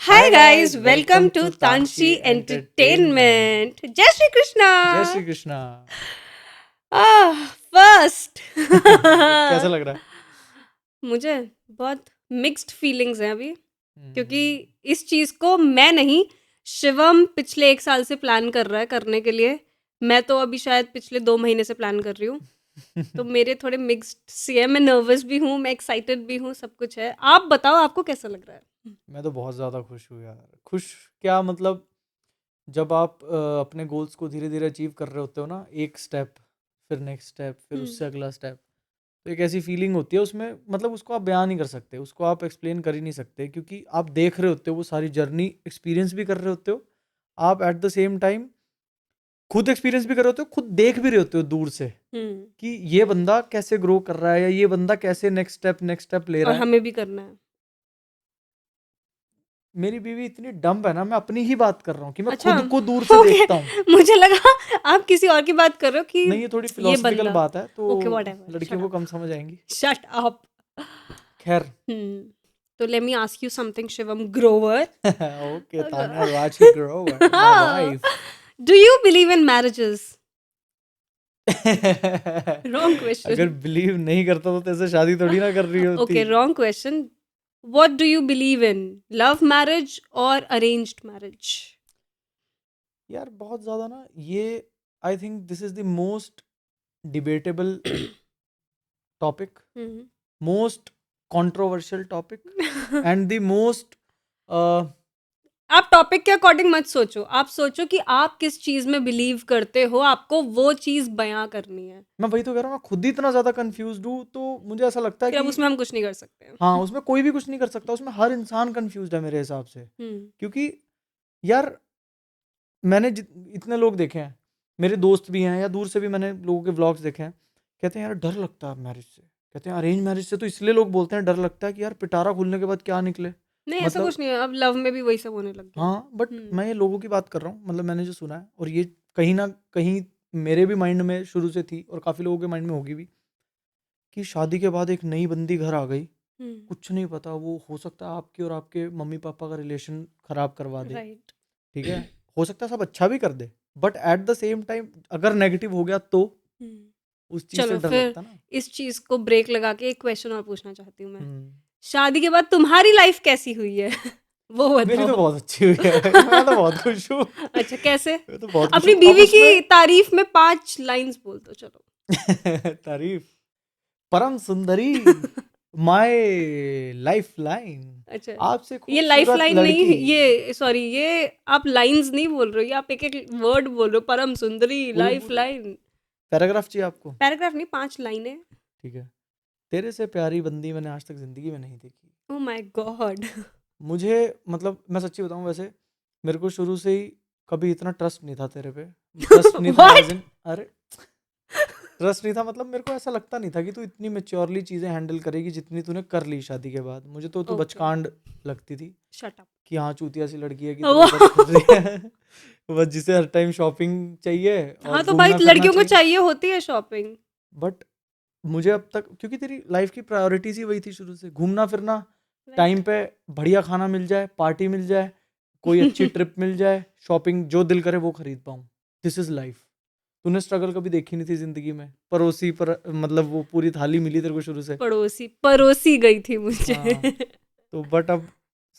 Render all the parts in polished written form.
Hi guys, welcome to Tanshi Entertainment. जय श्री कृष्णा. जय Shri Krishna. First कैसा लग रहा है? मुझे बहुत मिक्स्ड फीलिंग्स हैं अभी, क्योंकि हम्म, इस चीज को मैं नहीं, शिवम पिछले 1 साल से प्लान कर रहा है करने के लिए. मैं तो अभी शायद पिछले 2 महीने से प्लान कर रही हूँ. तो मेरे थोड़े मिक्स्ड सी है. मैं नर्वस भी हूँ, मैं एक्साइटेड भी हूँ, सब कुछ है. आप बताओ, आपको कैसा लग रहा है? मैं तो बहुत ज़्यादा खुश हूँ यार. खुश क्या मतलब, जब आप अपने गोल्स को धीरे धीरे अचीव कर रहे होते हो ना, एक स्टेप फिर नेक्स्ट स्टेप फिर हम्म. उससे अगला स्टेप, तो एक ऐसी फीलिंग होती है उसमें, मतलब उसको आप बयान नहीं कर सकते, उसको आप एक्सप्लेन कर ही नहीं सकते, क्योंकि आप देख रहे होते हो वो सारी जर्नी, एक्सपीरियंस भी कर रहे होते हो आप, एट द सेम टाइम खुद एक्सपीरियंस भी कर रहे होते हो, खुद देख भी रहे होते हो दूर से हम्म. कि ये बंदा कैसे ग्रो कर रहा है या ये बंदा कैसे नेक्स्ट स्टेप ले और रहा है. हमें भी करना है. मेरी बीवी इतनी डम्ब है ना, मैं अपनी ही बात कर रहा हूँ कि मैं अच्छा. खुद को दूर से ओके. देखता हूँ. मुझे लगा आप किसी और की बात कर रहे हो कि नहीं, ये थोड़ी ये फिलोसफिकल बंदा. बात है, तो ओके, व्हाटएवर, लड़कियों शट को अप. कम समझ आएंगी. Shut up. खैर. तो let me ask you something, Shivam Grover. Okay, Tanya Raji Grover, my wife. Do you believe in marriages? Wrong अगर क्वेश्चन. बिलीव नहीं करता तो तेरे से शादी थोड़ी ना कर रही होती. Okay, wrong question. What do you believe in, love marriage और अरेंज्ड मैरिज? यार बहुत ज्यादा ना ये, I think this is the most debatable topic, most controversial topic and the most. आप टॉपिक के अकॉर्डिंग मत सोचो. आप सोचो कि आप किस चीज में बिलीव करते हो, आपको वो चीज बयां करनी है. मैं वही तो कह रहा हूँ, मैं खुद ही इतना ज्यादा कंफ्यूज हूँ, तो मुझे ऐसा लगता है फिर अब कि उसमें हम कुछ नहीं कर सकते. हाँ, उसमें कोई भी कुछ नहीं कर सकता, उसमें हर इंसान कंफ्यूज है मेरे हिसाब से. क्योंकि यार मैंने इतने लोग देखे हैं, मेरे दोस्त भी हैं या दूर से भी मैंने लोगों के व्लॉग्स देखे हैं, कहते हैं यार डर लगता है मैरिज से, कहते हैं अरेंज मैरिज से तो इसलिए लोग बोलते हैं डर लगता है कि यार पिटारा खुलने के बाद क्या निकले. नहीं, ऐसा मतलब कुछ नहीं है. अब लव में भी वही सब होने लग गया. हाँ, बट मैं ये लोगों की बात कर रहा हूँ, मतलब मैंने जो सुना है, और ये कहीं ना कहीं मेरे भी माइंड में शुरू से थी और काफ़ी लोगों के माइंड में होगी भी, कि शादी के बाद एक नई बंदी घर आ गई, कुछ नहीं पता, वो हो सकता है आपके और आपके मम्मी पापा का रिलेशन खराब करवा दे. राइट. ठीक है, हो सकता है सब अच्छा भी कर दे, but at the same time अगर नेगेटिव हो गया तो उस चीज से चलो डर फिर लगता ना. इस चीज को ब्रेक लगा के एक क्वेश्चन और पूछना चाहती हूँ मैं. हम्म. शादी के बाद तुम्हारी लाइफ कैसी हुई है? वो मेरी तो बताओ. बहुत अच्छी हुई है. मैं तो बहुत खुश हूँ. अच्छा, कैसे? मैं तो बहुत खुश अपनी हूँ अब बीवी की उसमें. तारीफ में 5 लाइंस बोल दो, चलो. तारीफ. परम सुंदरी, माय लाइफ लाइन, अच्छा, आपसे ये लाइफ खूबसूरत लाइन नहीं, लड़की. ये सॉरी, ये आप लाइंस नहीं बोल रहे हो, ये आप एक एक वर्ड बोल रहे हो. परम सुंदरी, पूरे लाइफ पूरे लाइन. पैराग्राफ चाहिए आपको? पैराग्राफ नहीं, 5 लाइनें. ठीक है. तेरे से प्यारी बंदी मैंने आज तक जिंदगी में नहीं देखी. Oh my God. मुझे, मतलब मैं सच्ची बताऊं, वैसे मेरे को शुरू से ही कभी इतना ट्रस्ट नहीं था तेरे पे. ट्रस्ट नहीं था एज व्हाट? इन, अरे ट्रस्ट नहीं था, मतलब मेरे को ऐसा लगता नहीं था कि तू इतनी मेच्योरली चीज़ें हैंडल करेगी जितनी तूने कर ली शादी के बाद. मुझे तो तू ओके, बचकांड लगती थी, शट अप. कि हाँ चूतिया सी लड़की है कि इधर उधर फिर रही है. बस जिसे हर टाइम शॉपिंग चाहिए हाँ, और तो भाई घूमना फिरना लड़कियों को चाहिए. चाहिए होती है शॉपिंग. बट मुझे अब तक, क्योंकि तेरी लाइफ की प्रायोरिटीज ही वही थी शुरू से, घूमना फिरना, राइट. टाइम पे बढ़िया खाना मिल जाए, पार्टी मिल जाए, कोई अच्छी ट्रिप मिल जाए, शॉपिंग जो दिल करे वो खरीद पाऊँ. This is life. तूने स्ट्रगल कभी देखी नहीं थी जिंदगी में, पड़ोसी पर मतलब वो पूरी थाली मिली तेरे को शुरू से. पड़ोसी पड़ोसी गई थी मुझे. हाँ, तो बट अब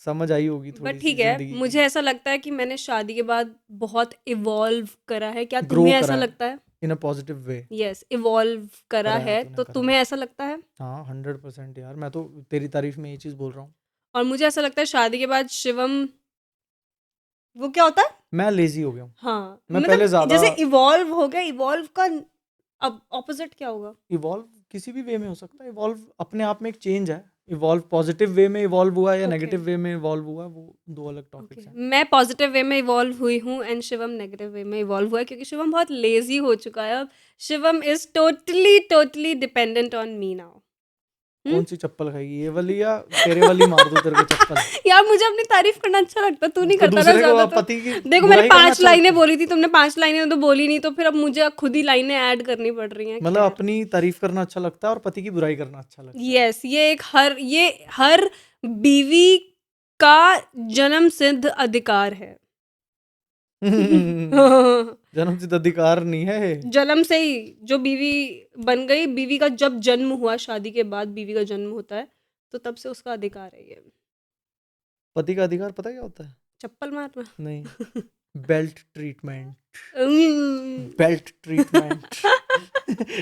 समझ आई होगी बट थोड़ी सी ठीक है, जिंदगी मुझे की. ऐसा लगता है कि मैंने शादी के बाद बहुत इवॉल्व करा है. क्या ग्रो तुम्हें ऐसा करा है लगता है? In a positive way. Yes, evolve करा करा है है, तूने, तो करा है. तुम्हें ऐसा लगता है? हाँ 100% यार, मैं तो तेरी तारीफ में ये चीज़ बोल रहा हूँ. और मुझे ऐसा लगता है शादी के बाद शिवम, वो क्या होता है? मैं लेजी हो गया हूँ. हाँ, मैं पहले मतलब ज़्यादा जैसे इवॉल्व हो गया. इवॉल्व का अब ऑपोजिट क्या होगा? इवॉल्व किसी भी वे में हो सकता है. इवॉल्व अपने आप में एक चेंज है. इवॉल्व पॉजिटिव वे में इवॉल्व हुआ या ओके, नेगेटिव वे में इवॉल्व हुआ, वो दो अलग ओके. टॉपिक्स हैं. मैं पॉजिटिव वे में इवॉल्व हुई हूँ एंड शिवम नेगेटिव वे में इवॉल्व हुआ है, क्योंकि शिवम बहुत लेजी हो चुका है अब. Shivam is totally totally dependent on me now. कौन सी चप्पल खाएगी, ये वाली या तेरे वाली मार दूं तेरे को चप्पल? यार, मुझे अपनी तारीफ करना अच्छा लगता है, तू नहीं तो करता ना दूसरे को ज्यादातर. पति की देखो, मैंने बुराई करना 5 अच्छा लगता लाइनें है. बोली थी, तुमने 5 लाइनें तो बोली नहीं, तो फिर अब मुझे खुद ही लाइनें ऐड करनी पड़ रही हैं. मतलब खैर, अपनी तारीफ करना अच्छा लगता है और पति की बुराई करना अच्छा लगता है. यस, ये हर बीवी का जन्म सिद्ध अधिकार है। जन्मसिद्ध अधिकार नहीं है। जन्म से ही जो बीवी बन गई, बीवी का जब जन्म हुआ, शादी के बाद बीवी का जन्म होता है, तो तब से उसका अधिकार है ये। पति का अधिकार पता क्या होता है? चप्पल मारना। नहीं, belt treatment. Hmm. Belt treatment.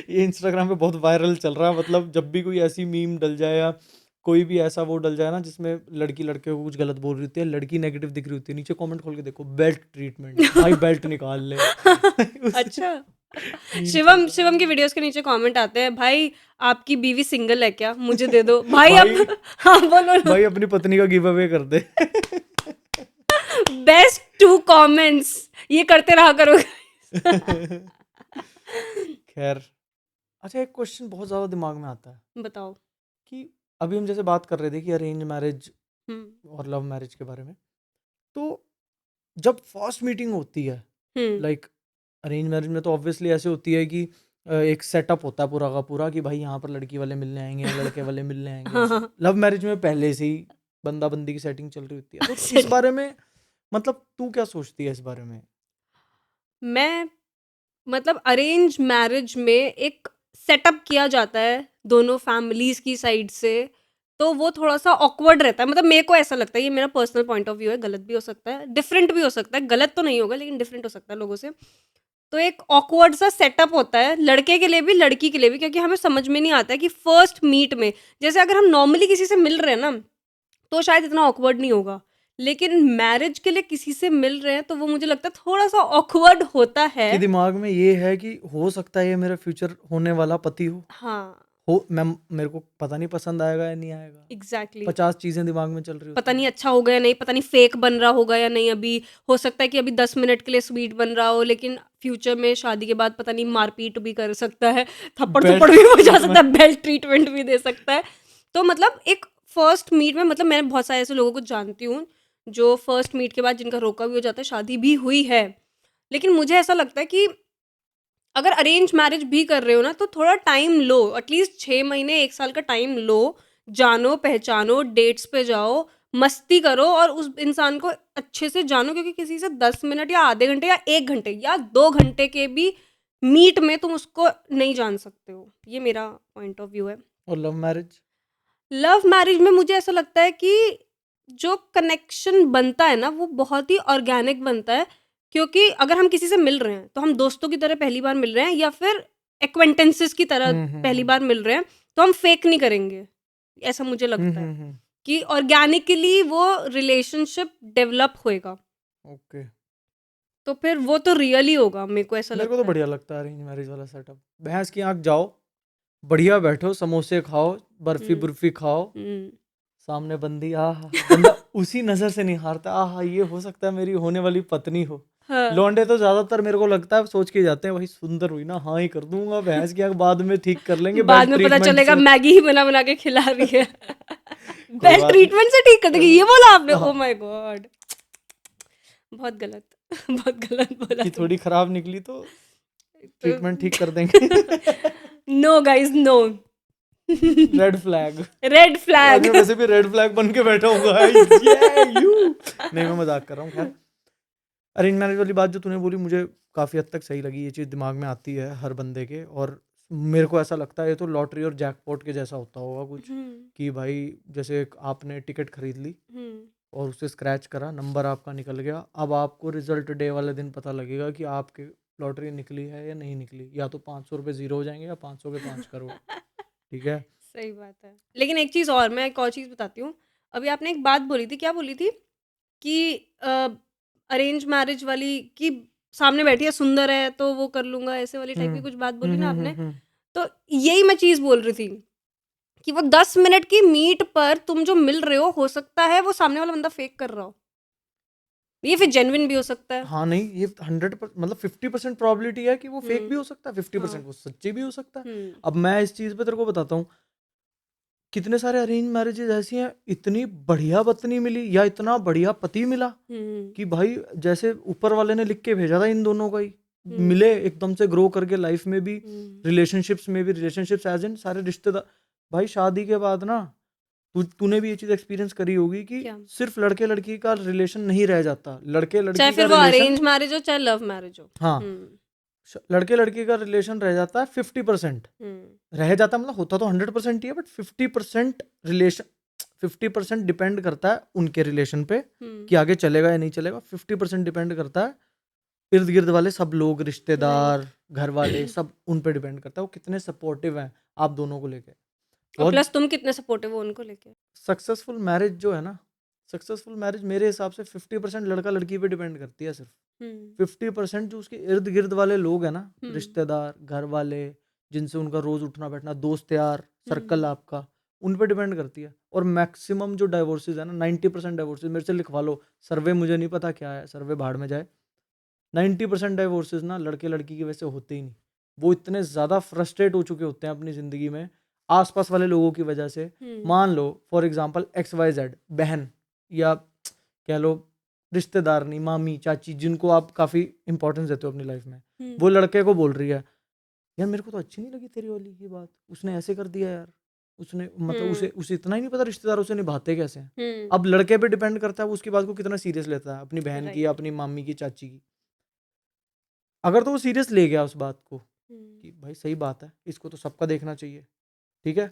ये इंस्टाग्राम पे बहुत वायरल चल रहा है। मतलब जब भी कोई ऐसी मीम डल जाए या कोई भी ऐसा वो डल जाए ना जिसमें लड़की लड़के को कुछ गलत बोल रही होती है, लड़की नेगेटिव दिख रही होती है, नीचे कमेंट खोल के देखो बेल्ट ट्रीटमेंट, भाई बेल्ट निकाल ले। अच्छा, शिवम की वीडियोस के नीचे कमेंट आते हैं, भाई आपकी बीवी सिंगल है क्या, मुझे दे दो भाई। अब हाँ बोलो ना। भाई अपनी पत्नी का गिव अवे कर दे। बेस्ट 2 कमेंट्स ये करते रहा करो। खैर, अच्छा एक क्वेश्चन बहुत ज्यादा दिमाग में आता है बताओ। कि अभी हम जैसे बात कर रहे थे कि अरेंज मैरिज हम्म। और लव मैरिज के बारे में, तो जब फर्स्ट मीटिंग होती है, लाइक अरेंज मैरिज में तो ऑब्वियसली ऐसे होती है कि एक सेटअप होता है पूरा का पूरा कि भाई यहाँ पर लड़की वाले मिलने आएंगे, लड़के वाले मिलने आएंगे। लव मैरिज में पहले से ही बंदा बंदी की सेटिंग चल रही होती है। तो इस बारे में मतलब तू क्या सोचती है इस बारे में? मैं मतलब अरेंज मैरिज में एक सेटअप किया जाता है दोनों फैमिलीज की साइड से, तो वो थोड़ा सा ऑकवर्ड रहता है। मतलब मेरे को ऐसा लगता है, ये मेरा पर्सनल पॉइंट ऑफ व्यू है, गलत भी हो सकता है, डिफरेंट भी हो सकता है, गलत तो नहीं होगा लेकिन डिफरेंट हो सकता है लोगों से। तो एक ऑकवर्ड सा सेटअप होता है लड़के के लिए भी लड़की के लिए भी, क्योंकि हमें समझ में नहीं आता है कि फर्स्ट मीट में, जैसे अगर हम नॉर्मली किसी से मिल रहे हैं ना तो शायद इतना ऑकवर्ड नहीं होगा, लेकिन मैरिज के लिए किसी से मिल रहे हैं तो वो मुझे लगता है थोड़ा सा ऑकवर्ड होता है। कि दिमाग में ये है कि हो सकता है ये मेरा फ्यूचर होने वाला पति हाँ मैं मेरे को पता नहीं पसंद आएगा या नहीं आएगा। एग्जैक्टली 50 चीजें दिमाग में चल रही पता होती नहीं हैं। अच्छा होगा या नहीं, पता नहीं फेक बन रहा होगा या नहीं, अभी हो सकता है कि अभी 10 मिनट के लिए स्वीट बन रहा हो, लेकिन फ्यूचर में शादी के बाद पता नहीं मारपीट भी कर सकता है, थप्पड़ बेल्ट थप्पड़ भी हो जा सकता ट्रीटमेंट। है, बेल्ट ट्रीटमेंट भी दे सकता है। तो मतलब एक फर्स्ट मीट में, मतलब मैंने बहुत सारे ऐसे लोगों को जानती हूँ जो फर्स्ट मीट के बाद जिनका रोका भी हो जाता है, शादी भी हुई है। लेकिन मुझे ऐसा लगता है कि अगर अरेंज मैरिज भी कर रहे हो ना तो थोड़ा टाइम लो, एटलीस्ट 6 महीने 1 साल का टाइम लो, जानो पहचानो, डेट्स पे जाओ, मस्ती करो और उस इंसान को अच्छे से जानो, क्योंकि किसी से 10 मिनट या आधे घंटे या 1 घंटे या 2 घंटे के भी मीट में तुम उसको नहीं जान सकते हो। ये मेरा पॉइंट ऑफ व्यू है। और लव मैरिज? लव मैरिज में मुझे ऐसा लगता है कि जो कनेक्शन बनता है ना वो बहुत ही ऑर्गेनिक बनता है, क्योंकि अगर हम किसी से मिल रहे हैं तो हम दोस्तों की तरह पहली बार मिल रहे हैं या फिर एक्वेंटेंसेस की तरह पहली बार मिल रहे हैं, तो हम फेक नहीं करेंगे, ऐसा मुझे लगता है कि ऑर्गेनिकली वो रिलेशनशिप डेवलप होएगा, ओके। तो फिर वो तो रियल ही होगा, मेरे को ऐसा मेरे को लगता तो बढ़िया लगता है अरेंज मैरिज वाला सेटअप। भैंस की आंख जाओ, बढ़िया बैठो, समोसे खाओ, बर्फी है। बुर्फी खाओ, सामने बंदी, आहा बंदा उसी नजर से निहारता, आहा ये हो सकता है मेरी होने वाली पत्नी हो। हाँ। लौंडे तो ज्यादातर मेरे को लगता है सोच के जाते हैं वही सुंदर हुई ना, हाँ ही कर दूंगा, भैंस की आंख बाद में ठीक कर लेंगे बाद बेल्ट में पता ट्रीटमेंट चलेगा से। मैगी ही बना बना के खिला रही है। कोई बेल्ट बात ट्रीटमेंट से ठीक कर देगी, ये बोला आपने? हाँ। ओ माय गॉड, बहुत गलत। बहुत गलत बोला कि तुम। थोड़ी खराब निकली तो तो ट्रीटमेंट ठीक कर देंगे। No guys no. Red flag. Red आज फ्लैग। मैं वैसे भी रेड फ्लैग बन के बैठा हूँ गाइस, ये यू। नहीं मैं मजाक कर रहा हूँ। खैर, अरेंज मैरिज वाली बात जो तूने बोली मुझे काफी हद तक सही लगी। ये चीज दिमाग में आती है हर बंदे के, और मेरे को ऐसा लगता है ये तो लॉटरी और जैकपॉट के जैसा होता होगा कुछ, कि भाई जैसे आपने टिकट खरीद ली और उसे स्क्रैच करा, नंबर आपका निकल गया, अब आपको रिजल्ट डे वाले दिन पता लगेगा कि आपके लॉटरी निकली है या नहीं निकली, या तो 500 रुपये जीरो हो जाएंगे या 500 के 5 करोड़। ठीक है, सही बात है। लेकिन एक चीज और, मैं एक और चीज बताती हूँ। अभी आपने एक बात बोली थी, क्या बोली थी कि अरेंज मैरिज वाली, कि सामने बैठी है सुंदर है तो वो कर लूंगा, ऐसे वाली टाइप की कुछ बात बोली ना आपने। तो यही मैं चीज बोल रही थी कि वो 10 मिनट की मीट पर तुम जो मिल रहे हो सकता है वो सामने वाला बंदा फेक कर रहा हो, ये फिर जेन्युइन भी हो सकता है। हाँ नहीं ये 100% मतलब 50% प्रोबेबिलिटी है कि वो फेक भी हो सकता है, 50% हाँ। वो सच्ची भी हो सकता है। अब मैं इस चीज पे तेरे को बताता हूँ, कितने सारे अरेंज मैरिजेस ऐसी हैं, इतनी बढ़िया पत्नी मिली या इतना बढ़िया पति मिला कि भाई जैसे ऊपर वाले ने लिख के भेजा था इन दोनों का ही, मिले एकदम से ग्रो करके लाइफ में भी, रिलेशनशिप्स में भी, रिलेशनशिप्स एज इन सारे रिश्तेदार। भाई शादी के बाद ना तूने भी ये चीज एक्सपीरियंस करी होगी कि क्या? सिर्फ लड़के लड़की का रिलेशन नहीं रह जाता, लड़के चाहे लड़की फिर का वो रिलेशन, अरेंज मैरिज हो चाहे लव मैरिज हो। हाँ, लड़के लड़की का रिलेशन रह जाता है 50%, रह जाता मतलब होता तो 100% ही है, बट 50% रिलेशन, 50% डिपेंड करता है उनके रिलेशन पे कि आगे चलेगा या नहीं चलेगा। 50% डिपेंड करता है इर्द गिर्द वाले सब लोग, रिश्तेदार, घर वाले, सब उन पे डिपेंड करता है वो कितने सपोर्टिव हैं आप दोनों को लेके। और बहुत प्लस तुम कितने सपोर्टिव हो उनको लेके। सक्सेसफुल मैरिज जो है ना, सक्सेसफुल मैरिज मेरे हिसाब से 50% लड़का लड़की पे डिपेंड करती है सिर्फ। 50% जो उसके इर्द गिर्द वाले लोग हैं ना, रिश्तेदार, घर वाले, जिनसे उनका रोज उठना बैठना, दोस्त यार, सर्कल आपका, उन पे डिपेंड करती है। और मैक्सिमम जो डाइवोर्सेज है ना, 90% डाइवोर्सेज मेरे से लिखवा लो, सर्वे मुझे नहीं पता क्या है, सर्वे भाड़ में जाए, 90% डाइवोर्सेज ना लड़के लड़की की वजह से होते ही नहीं। वो इतने ज़्यादा फ्रस्ट्रेट हो चुके होते हैं अपनी ज़िंदगी में आसपास वाले लोगों की वजह से। मान लो फॉर एग्जांपल XYZ बहन, या कह लो रिश्तेदार नहीं, मामी चाची, जिनको आप काफ़ी इंपॉर्टेंस देते हो अपनी लाइफ में, वो लड़के को बोल रही है यार मेरे को तो अच्छी नहीं लगी तेरी वाली ये बात, उसने ऐसे कर दिया यार, उसने मतलब उसे इतना ही नहीं पता रिश्तेदारों से निभाते कैसे हैं। अब लड़के पे डिपेंड करता है वो उसकी बात को कितना सीरियस लेता है, अपनी बहन की या अपनी मामी की, चाची की। अगर तो वो सीरियस ले गया उस बात को कि भाई सही बात है, इसको तो सबका देखना चाहिए, ठीक है,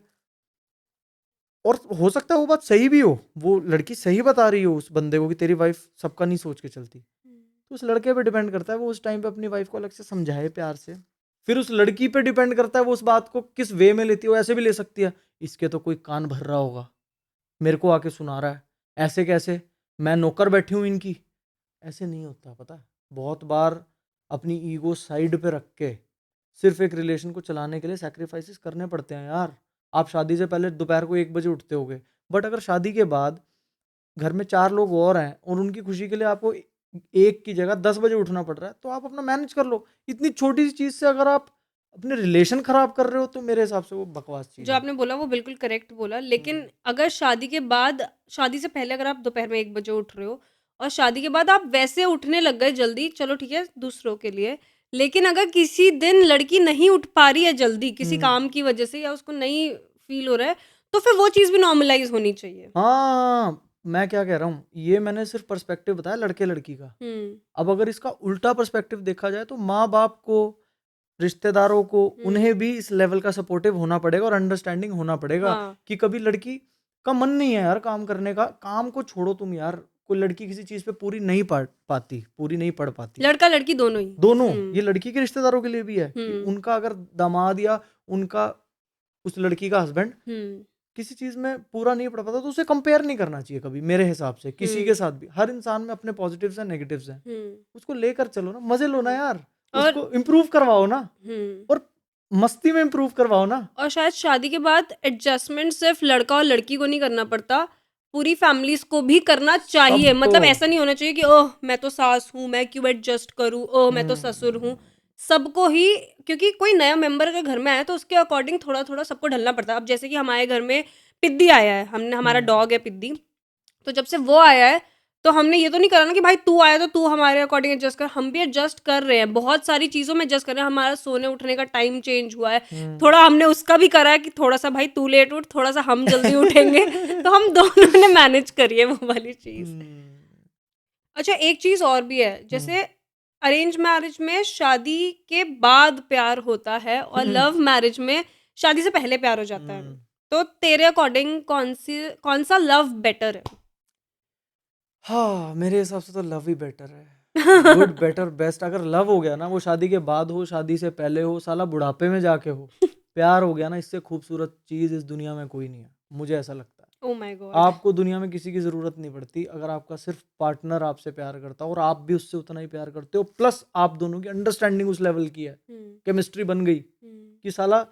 और हो सकता है वो बात सही भी हो, वो लड़की सही बता रही हो उस बंदे को कि तेरी वाइफ सबका नहीं सोच के चलती, तो उस लड़के पे डिपेंड करता है वो उस टाइम पे अपनी वाइफ को अलग से समझाए प्यार से। फिर उस लड़की पे डिपेंड करता है वो उस बात को किस वे में लेती है। वो ऐसे भी ले सकती है, इसके तो कोई कान भर रहा होगा, मेरे को आके सुना रहा है, ऐसे कैसे, मैं नौकर बैठी हूँ इनकी। ऐसे नहीं होता, पता है, बहुत बार अपनी ईगो साइड पे रख के सिर्फ एक रिलेशन को चलाने के लिए सैक्रिफाइसेस करने पड़ते हैं यार। आप शादी से पहले दोपहर को 1 बजे उठते होगे, बट अगर शादी के बाद घर में 4 लोग और हैं और उनकी खुशी के लिए आपको 1 की जगह 10 बजे उठना पड़ रहा है, तो आप अपना मैनेज कर लो। इतनी छोटी सी चीज़ से अगर आप अपने रिलेशन खराब कर रहे हो तो मेरे हिसाब से वो बकवास चीज़ जो है। आपने बोला वो बिल्कुल करेक्ट बोला, लेकिन अगर शादी के बाद, शादी से पहले अगर आप दोपहर में 1 बजे उठ रहे हो और शादी के बाद आप वैसे उठने लग गए जल्दी, चलो ठीक है दूसरों के लिए, लेकिन अगर किसी दिन लड़की नहीं उठ पा रही है जल्दी किसी काम की वजह से, या उसको नहीं फील हो रहा है, तो फिर वो चीज़ भी नॉर्मलाइज होनी चाहिए। हाँ, मैं क्या कह रहा हूँ, ये मैंने सिर्फ पर्सपेक्टिव बताया लड़के लड़की का। अब अगर इसका उल्टा पर्सपेक्टिव देखा जाए तो माँ बाप को, रिश्तेदारों को, उन्हें भी इस लेवल का सपोर्टिव होना पड़ेगा और अंडरस्टैंडिंग होना पड़ेगा कि कभी लड़की का मन नहीं है यार काम करने का, काम को छोड़ो तुम यार, कोई लड़की किसी चीज पे पूरी नहीं पढ़ पाती, लड़का लड़की दोनों ही। दोनों, ये लड़की के रिश्तेदारों के लिए भी है कि उनका अगर दामाद या उनका उस लड़की का हस्बैंड किसी चीज में पूरा नहीं पढ़ पाता तो उसे कंपेयर नहीं करना चाहिए कभी, मेरे हिसाब से किसी के साथ भी। हर इंसान में अपने पॉजिटिव्स हैं, नेगेटिव्स हैं, उसको लेकर चलो ना, मजे लो ना यार, उसको इम्प्रूव करवाओ ना, और मस्ती में इम्प्रूव करवाओ ना। और शायद शादी के बाद एडजस्टमेंट सिर्फ लड़का और लड़की को नहीं करना पड़ता, पूरी फैमिलीज को भी करना चाहिए। सबको। मतलब ऐसा नहीं होना चाहिए कि ओह मैं तो सास हूँ, मैं क्यों एडजस्ट करूँ, ओह मैं तो ससुर हूँ। सबको ही, क्योंकि कोई नया मेंबर अगर घर में आया तो उसके अकॉर्डिंग थोड़ा थोड़ा सबको ढलना पड़ता है। अब जैसे कि हमारे घर में पिद्दी आया है, हमने, हमारा डॉग है पिद्दी, तो जब से वो आया है तो हमने ये तो नहीं करा ना कि भाई तू आया तो तू हमारे अकॉर्डिंग एडजस्ट कर, हम भी एडजस्ट कर रहे हैं, बहुत सारी चीज़ों में एडजस्ट कर रहे हैं। हमारा सोने उठने का टाइम चेंज हुआ है, थोड़ा हमने उसका भी करा है कि थोड़ा सा भाई तू लेट उठ, थोड़ा सा हम जल्दी उठेंगे तो हम दोनों ने मैनेज करी है वो वाली चीज़। अच्छा एक चीज़ और भी है, जैसे अरेंज मैरिज में शादी के बाद प्यार होता है और लव मैरिज में शादी से पहले प्यार हो जाता है, तो तेरे अकॉर्डिंग कौन सा लव बेटर है? हाँ, मेरे हिसाब से तो लव ही बेटर है। Good, better, best. अगर लव हो गया ना, वो शादी के बाद हो, शादी से पहले हो, साला बुढ़ापे में जाके हो, प्यार हो गया ना, इससे खूबसूरत चीज इस दुनिया में कोई नहीं है, मुझे ऐसा लगता है। Oh my God. आपको दुनिया में किसी की जरूरत नहीं पड़ती अगर आपका सिर्फ पार्टनर आपसे प्यार करता हो और आप भी उससे उतना ही प्यार करते हो, प्लस आप दोनों की अंडरस्टैंडिंग उस लेवल की है, केमिस्ट्री बन गई कि साला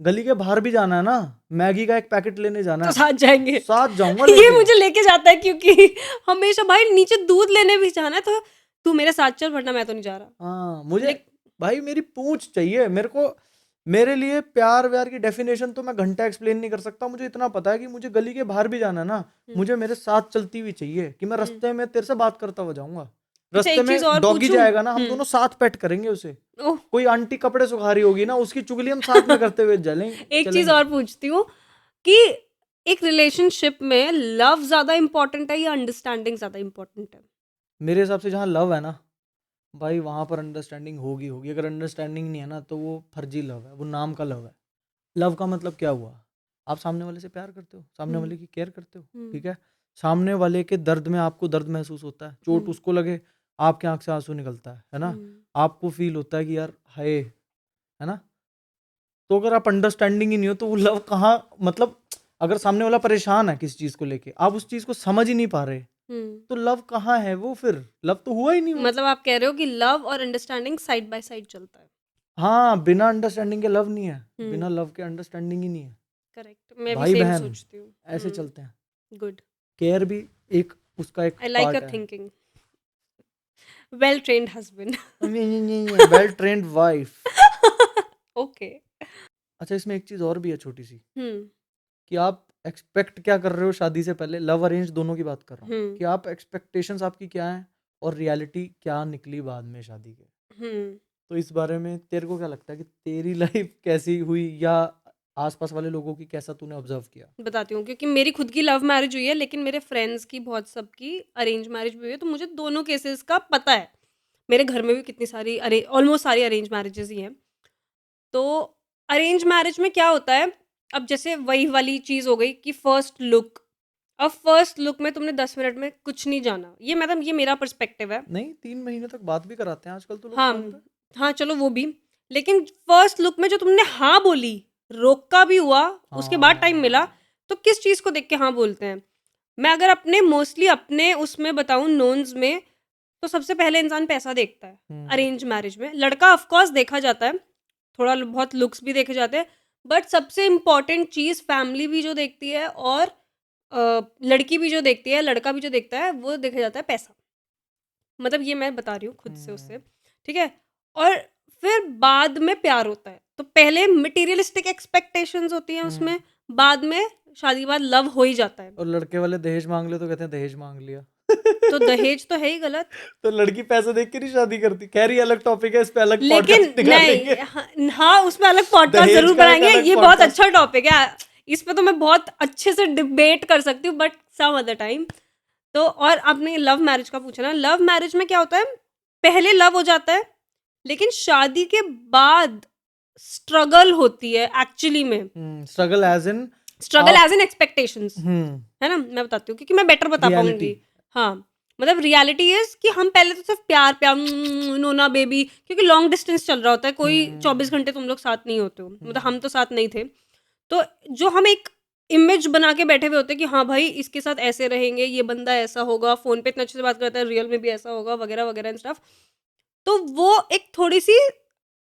गली के बाहर भी जाना है ना, मैगी का एक पैकेट लेने जाना तो है, साथ जाएंगे, साथ जाऊंगा ये लेके। मुझे लेके जाता है क्योंकि हमेशा भाई नीचे दूध लेने भी जाना है तो तू मेरे साथ चल, वरना मैं तो नहीं जा रहा। हाँ, मुझे भाई मेरी पूंछ चाहिए, मेरे को, मेरे लिए प्यार व्यार की डेफिनेशन तो मैं घंटा एक्सप्लेन नहीं कर सकता। मुझे इतना पता है कि मुझे गली के बाहर भी जाना है ना, मुझे मेरे साथ चलती हुई चाहिए कि मैं रास्ते में तेरे से बात करता हुआ जाऊंगा, अच्छा, रास्ते एक चीज में और डॉगी पूछूं? जाएगा ना, हम दोनों साथ पेट करेंगे उसे। ओह, कोई आंटी कपड़े सुखा रही होगी ना, उसकी चुगली हम साथ में करते हुए चलेंगे। एक चीज और पूछती हूँ कि एक रिलेशनशिप में लव ज़्यादा इम्पोर्टेंट है या अंडरस्टैंडिंग ज़्यादा इम्पोर्टेंट है? मेरे हिसाब से जहाँ लव है ना भाई, वहाँ पर अंडरस्टैंडिंग होगी होगी। अगर अंडरस्टैंडिंग नहीं है ना तो वो फर्जी लव है, वो नाम का लव है। लव का मतलब क्या हुआ? आप सामने वाले से प्यार करते हो, सामने वाले की केयर करते हो, ठीक है। सामने वाले के दर्द में आपको दर्द महसूस होता है, चोट उसको लगे आपके आंख से आंसू निकलता है ना। आपको फील होता है कि यार हाय, है ना। तो अगर आप अंडरस्टैंडिंग ही नहीं हो तो वो लव कहाँ, मतलब अगर सामने वाला परेशान है किसी चीज को लेके, आप उस चीज को समझ ही नहीं पा रहे, तो लव कहाँ है वो? फिर लव तो हुआ ही नहीं वो। मतलब आप कह रहे हो कि लव और अंडरस्टैंडिंग साइड बाय साइड चलता है। हाँ, बिना अंडरस्टैंडिंग के लव नहीं है, बिना लव के अंडरस्टैंडिंग ही नहीं है। करेक्ट, मैं भी भाई सेम बहन सोचती हूँ। ऐसे चलते हैं। गुड, केयर भी एक उसका एक आई लाइक पार्ट योर है। Thinking. Well trained husband. Well trained wife. Okay. अच्छा, इसमें एक चीज और भी है छोटी सी, हम्म कि आप एक्सपेक्ट क्या कर रहे हो शादी से पहले। लव अरेंज दोनों की बात कर रहा हूँ, हम्म कि आप एक्सपेक्टेशंस आपकी क्या है और रियलिटी क्या निकली बाद में शादी के। हम्म तो इस बारे में तेरे को क्या लगता है कि तेरी लाइफ कैसी हुई, या आसपास वाले लोगों की कैसा तूने ऑब्जर्व किया? बताती हूँ, क्योंकि मेरी खुद की लव मैरिज हुई है, लेकिन मेरे फ्रेंड्स की बहुत सबकी अरेंज मैरिज भी हुई है, तो मुझे दोनों केसेस का पता है। मेरे घर में भी कितनी सारी ऑलमोस्ट सारी अरेंज मैरिजेस ही हैं। तो अरेंज मैरिज में क्या होता है, अब जैसे वही वाली चीज़ हो गई कि फर्स्ट लुक। अब फर्स्ट लुक में तुमने 10 मिनट में कुछ नहीं जाना, ये मतलब ये मेरा पर्सपेक्टिव है। नहीं, 3 महीने तक बात भी कराते हैं आजकल तो लोग हाँ, फोन पे। हाँ, चलो वो भी। लेकिन फर्स्ट लुक में जो तुमने हाँ बोली, रोका भी हुआ, उसके बाद टाइम मिला, हाँ। तो किस चीज़ को देख के हाँ बोलते हैं? मैं अगर अपने मोस्टली अपने उसमें बताऊँ नोन्स में, तो सबसे पहले इंसान पैसा देखता है, अरेंज मैरिज में। लड़का ऑफ कोर्स देखा जाता है, थोड़ा बहुत लुक्स भी देखे जाते हैं, बट सबसे इम्पोर्टेंट चीज़ फैमिली भी जो देखती है और लड़की भी जो देखती है, लड़का भी जो देखता है, वो देखा जाता है पैसा। मतलब ये मैं बता रही हूँ खुद से उससे, ठीक है? और फिर बाद में प्यार होता है। तो पहले मटेरियलिस्टिक एक्सपेक्टेशंस होती हैं उसमें, बाद में शादी के बाद लव हो ही जाता है। और लड़के वाले दहेज मांग ले तो कहते हैं दहेज मांग लिया। तो दहेज तो है ही गलत। तो लड़की पैसा देख के नहीं शादी करती। खैर ये अलग टॉपिक है, इस पे अलग लेकिन पॉडकास्ट निकालेंगे। नहीं, हाँ, उसमें अलग पॉडकास्ट दहेज ज़रूर का एक बनाएँगे, अलग ये बहुत पॉडकास्ट। अच्छा टॉपिक है। इस पे तो मैं बहुत अच्छे से डिबेट कर सकती हूँ, बट सम अदर टाइम। तो और आपने लव मैरिज का पूछा ना, लव मैरिज में क्या होता है, पहले लव हो जाता है, लेकिन शादी के बाद स्ट्रगल होती है एक्चुअली में। स्ट्रगल एज इन स्ट्रगल आप। एज़ इन एक्सपेक्टेशंस, है ना? मैं बताती हूँ क्योंकि मैं बेटर बता रियलिटी। पाऊँगी। हाँ, मतलब रियलिटी इज़ कि हम पहले तो सिर्फ़ प्यार-प्यार, नोना बेबी, क्योंकि लॉन्ग डिस्टेंस चल रहा होता है, कोई 24 घंटे तुम लोग साथ नहीं होते हो, मतलब हम तो साथ नहीं थे। तो जो हम एक इमेज बना के बैठे हुए होते हैं कि हाँ भाई, इसके साथ ऐसे रहेंगे, ये बंदा ऐसा होगा, फ़ोन पे इतना अच्छे से बात करता है, रियल में भी ऐसा होगा, वगैरह-वगैरह एंड स्टफ। तो वो एक थोड़ी-सी